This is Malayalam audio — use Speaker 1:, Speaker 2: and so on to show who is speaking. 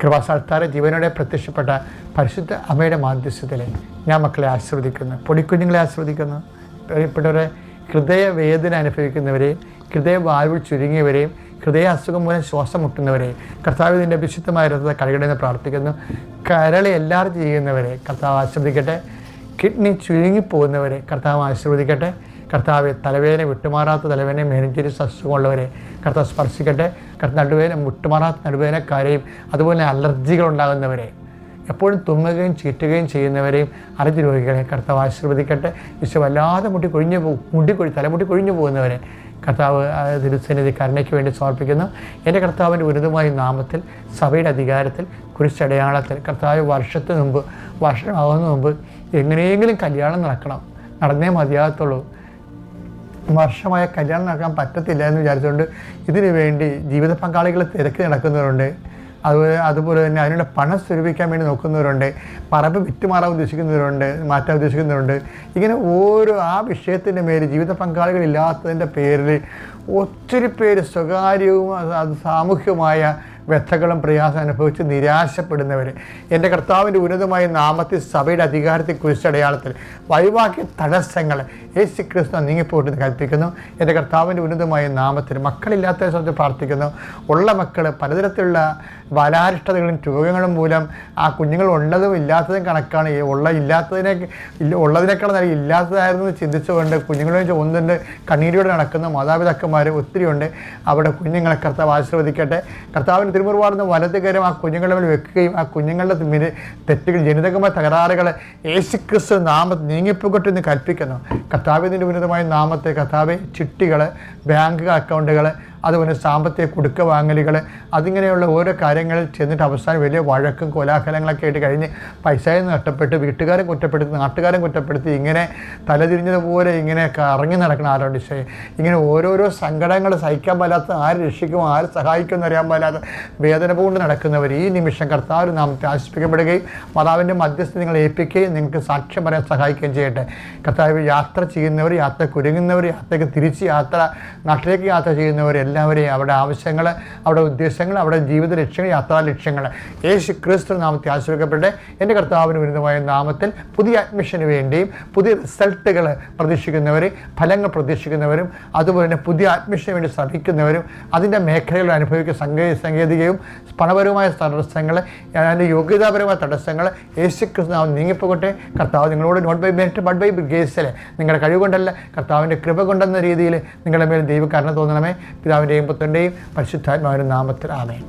Speaker 1: കൃപാസ്ഥാനത്താറെ ജീവനോടെ പ്രത്യക്ഷപ്പെട്ട പരിശുദ്ധ അമ്മയുടെ മാധ്യസ്ഥത്തിൽ ഞാൻ മക്കളെ ആശീർവദിക്കുന്നു, പൊടിക്കുഞ്ഞുങ്ങളെ ആശീർവദിക്കുന്നു. പ്രിയപ്പെട്ടവരെ, ഹൃദയവേദന അനുഭവിക്കുന്നവരെയും ഹൃദയവാൽവ് ചുരുങ്ങിയവരെയും ഹൃദയ അസുഖം മൂലം ശ്വാസം മുട്ടുന്നവരെ കർത്താവിൻ്റെ വിശുദ്ധമായ രഥത്തെ കഴുകണമെന്ന് പ്രാർത്ഥിക്കുന്നു. കരളി എല്ലാവരും ചെയ്യുന്നവരെ കർത്താവ് ആശീർവദിക്കട്ടെ. കിഡ്നി ചുരുങ്ങിപ്പോകുന്നവരെ കർത്താവ് ആശീർവദിക്കട്ടെ. കർത്താവ് തലവേദന വിട്ടുമാറാത്ത തലവേദന മെനിഞ്ചിരിസ് അസുഖമുള്ളവരെ കർത്താവ് സ്പർശിക്കട്ടെ. നടുവേദന വിട്ടുമാറാത്ത നടുവേദനക്കാരെയും അതുപോലെ അലർജികൾ ഉണ്ടാകുന്നവരെ എപ്പോഴും തുമ്മുകയും ചീറ്റുകയും ചെയ്യുന്നവരെയും അലർജി രോഗികളെ കർത്താവ് ആശീർവദിക്കട്ടെ. ഈശോ വല്ലാതെ തലമുടി കൊഴിഞ്ഞു പോകുന്നവരെ കർത്താവ് തിരുസന്നിധി കരുണയ്ക്ക് വേണ്ടി സമർപ്പിക്കുന്നു. എൻ്റെ കർത്താവിൻ്റെ ഉന്നതമായ നാമത്തിൽ സഭയുടെ അധികാരത്തിൽ കുരിശടയാളത്തിൽ കർത്താവ് വർഷമാകുന്ന മുമ്പ് എങ്ങനെയെങ്കിലും കല്യാണം നടന്നേ മതിയാകത്തുള്ളൂ. വർഷമായ കല്യാണം നടക്കാൻ പറ്റത്തില്ല എന്ന് വിചാരിച്ചുകൊണ്ട് ഇതിനു വേണ്ടി ജീവിത പങ്കാളികളെ തിരക്കി നടക്കുന്നവരുണ്ട്. അതുപോലെ തന്നെ അതിനുള്ള പണം സ്വരൂപിക്കാൻ വേണ്ടി നോക്കുന്നവരുണ്ട്. പറമ്പ് വിറ്റുമാറാൻ മാറ്റാൻ ഉദ്ദേശിക്കുന്നവരുണ്ട്. ഇങ്ങനെ ഓരോ ആ വിഷയത്തിൻ്റെ മേൽ ജീവിത പങ്കാളികളില്ലാത്തതിൻ്റെ പേരിൽ ഒത്തിരി പേര് സ്വകാര്യവും അത് സാമൂഹ്യമായ വ്യഥകളും പ്രയാസം അനുഭവിച്ച് നിരാശപ്പെടുന്നവർ എൻ്റെ കർത്താവിൻ്റെ ഉന്നതമായ നാമത്തിൽ സഭയുടെ അധികാരത്തിൽ കുരിശടയാളത്തിൽ വഴിവാക്കിയ തടസ്സങ്ങൾ യേശു ക്രിസ്തു നീങ്ങിപ്പോട്ടെന്ന് കൽപ്പിക്കുന്നു. എൻ്റെ കർത്താവിൻ്റെ ഉന്നതമായ നാമത്തിൽ മക്കളില്ലാത്ത സമയത്ത് പ്രാർത്ഥിക്കുന്നു. ഉള്ള മക്കൾ പലതരത്തിലുള്ള ബാലാരിഷ്ടതകളും രോഗങ്ങളും മൂലം ആ കുഞ്ഞുങ്ങൾ ഉള്ളതും ഇല്ലാത്തതും കണക്കാണ്. ഉള്ളതിനേക്കാൾ നല്ല ഇല്ലാത്തതായിരുന്നു ചിന്തിച്ചുകൊണ്ട് കുഞ്ഞുങ്ങളെ ഒന്നിൻ്റെ കണ്ണീരോടെ നടക്കുന്ന മാതാപിതാക്കന്മാർ ഒത്തിരിയുണ്ട്. അവിടെ കുഞ്ഞുങ്ങളെ കർത്താവ് ആശീർവദിക്കട്ടെ. കർത്താവിന് തിരുമുറുവാടുന്ന വലതുകരം ആ കുഞ്ഞുങ്ങളുടെ മേൽ വെക്കുകയും ആ കുഞ്ഞുങ്ങളുടെ തെറ്റുകൾ ജനിതകമായ തകരാറുകൾ യേശുക്രിസ്തു നാമത്തിൽ നീങ്ങിപ്പോകട്ടെ എന്ന് കൽപ്പിക്കുന്നു. കർത്താവിൻ്റെ ഉന്നതമായ നാമത്തെ കർത്താവ് ചിട്ടികൾ, ബാങ്ക് അക്കൗണ്ടുകൾ, അതുപോലെ സാമ്പത്തിക കുടുക്ക വാങ്ങലുകൾ, അതിങ്ങനെയുള്ള ഓരോ കാര്യങ്ങളിൽ ചെന്നിട്ട് അവസാനം വലിയ വഴക്കും കോലാഹലങ്ങളൊക്കെ ആയിട്ട് കഴിഞ്ഞ് പൈസയിൽ നഷ്ടപ്പെട്ട് വീട്ടുകാരെ കുറ്റപ്പെടുത്തി നാട്ടുകാരെ കുറ്റപ്പെടുത്തി ഇങ്ങനെ തലതിരിഞ്ഞതുപോലെ ഇങ്ങനെ കറങ്ങി നടക്കണം ആരോട് ഇങ്ങനെ ഓരോരോ സങ്കടങ്ങൾ സഹിക്കാൻ പാലാത്ത ആര് രക്ഷിക്കും ആര് സഹായിക്കുമെന്ന് അറിയാൻ പാലാത്ത വേദന കൊണ്ട് നടക്കുന്നവർ ഈ നിമിഷം കർത്താവ് നാമത്തെ ആശിപ്പിക്കപ്പെടുകയും മാതാവിൻ്റെ മധ്യസ്ഥ നിങ്ങളെ ഏൽപ്പിക്കുകയും നിങ്ങൾക്ക് സാക്ഷ്യം പറയാൻ സഹായിക്കുകയും ചെയ്യട്ടെ. കർത്താവ് യാത്ര ചെയ്യുന്നവർ, യാത്ര കുരുങ്ങുന്നവർ, യാത്രയ്ക്ക് തിരിച്ച് നാട്ടിലേക്ക് യാത്ര ചെയ്യുന്നവർ എല്ലാവരെയും അവരുടെ ആവശ്യങ്ങൾ, അവരുടെ ഉദ്ദേശങ്ങൾ, അവരുടെ ജീവിത ലക്ഷ്യങ്ങൾ, യാത്രാ ലക്ഷ്യങ്ങൾ യേശു ക്രിസ്തു നാമത്തിൽ ആശീർവദിക്കപ്പെടട്ടെ. എൻ്റെ കർത്താവിന് വിരുദ്ധമായ നാമത്തിൽ പുതിയ അഡ്മിഷന് വേണ്ടിയും പുതിയ റിസൾട്ടുകൾ പ്രതീക്ഷിക്കുന്നവർ, ഫലങ്ങൾ പ്രതീക്ഷിക്കുന്നവരും അതുപോലെ തന്നെ പുതിയ അഡ്മിഷന് വേണ്ടി ശ്രമിക്കുന്നവരും അതിൻ്റെ മേഖലകൾ അനുഭവിക്കുന്ന സാങ്കേതികവും പണപരമായ തടസ്സങ്ങൾ, അതിൻ്റെ യോഗ്യതാപരമായ തടസ്സങ്ങൾ യേശു ക്രിസ്തു നാമം നീങ്ങിപ്പോകട്ടെ. കർത്താവ് നിങ്ങളോട് not by merit but by ഗ്രേസിൽ നിങ്ങളുടെ കഴിവ് കൊണ്ടല്ല കർത്താവിൻ്റെ കൃപ കൊണ്ടെന്ന രീതിയിൽ നിങ്ങളുടെ മേൽ ദൈവകരുണ തോന്നണമേ. പിതാവിൻ്റെയും പുത്രൻ്റെയും പരിശുദ്ധാത്മാവിൻ്റെ നാമത്തിൽ ആമേൻ.